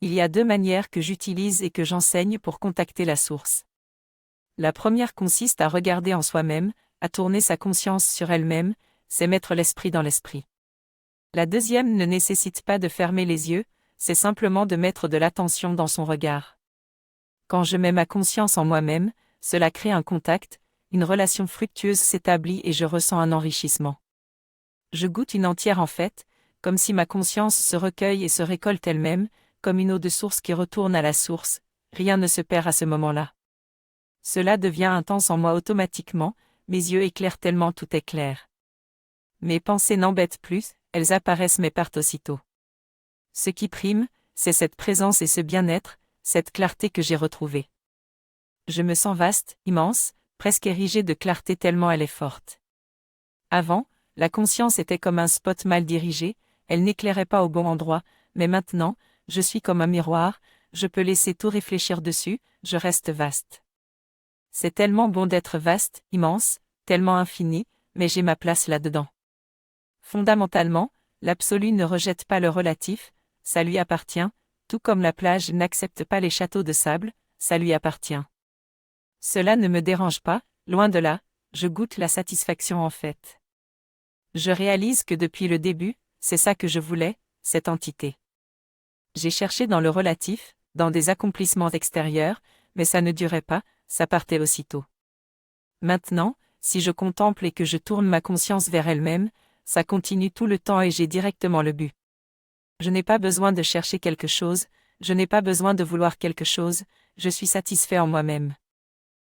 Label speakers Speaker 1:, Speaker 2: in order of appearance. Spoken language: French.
Speaker 1: Il y a deux manières que j'utilise et que j'enseigne pour contacter la source. La première consiste à regarder en soi-même, à tourner sa conscience sur elle-même, c'est mettre l'esprit dans l'esprit. La deuxième ne nécessite pas de fermer les yeux, c'est simplement de mettre de l'attention dans son regard. Quand je mets ma conscience en moi-même, cela crée un contact, une relation fructueuse s'établit et je ressens un enrichissement. Je goûte une entière en fait, comme si ma conscience se recueille et se récolte elle-même, comme une eau de source qui retourne à la source, rien ne se perd à ce moment-là. Cela devient intense en moi automatiquement, mes yeux éclairent tellement tout est clair. Mes pensées n'embêtent plus, elles apparaissent mais partent aussitôt. Ce qui prime, c'est cette présence et ce bien-être, cette clarté que j'ai retrouvée. Je me sens vaste, immense, presque érigée de clarté tellement elle est forte. Avant, la conscience était comme un spot mal dirigé, elle n'éclairait pas au bon endroit, mais maintenant, je suis comme un miroir, je peux laisser tout réfléchir dessus, je reste vaste. C'est tellement bon d'être vaste, immense, tellement infini, mais j'ai ma place là-dedans. Fondamentalement, l'absolu ne rejette pas le relatif, ça lui appartient, tout comme la plage n'accepte pas les châteaux de sable, ça lui appartient. Cela ne me dérange pas, loin de là, je goûte la satisfaction en fait. Je réalise que depuis le début, c'est ça que je voulais, cette entité. J'ai cherché dans le relatif, dans des accomplissements extérieurs, mais ça ne durait pas, ça partait aussitôt. Maintenant, si je contemple et que je tourne ma conscience vers elle-même, ça continue tout le temps et j'ai directement le but. Je n'ai pas besoin de chercher quelque chose, je n'ai pas besoin de vouloir quelque chose, je suis satisfait en moi-même.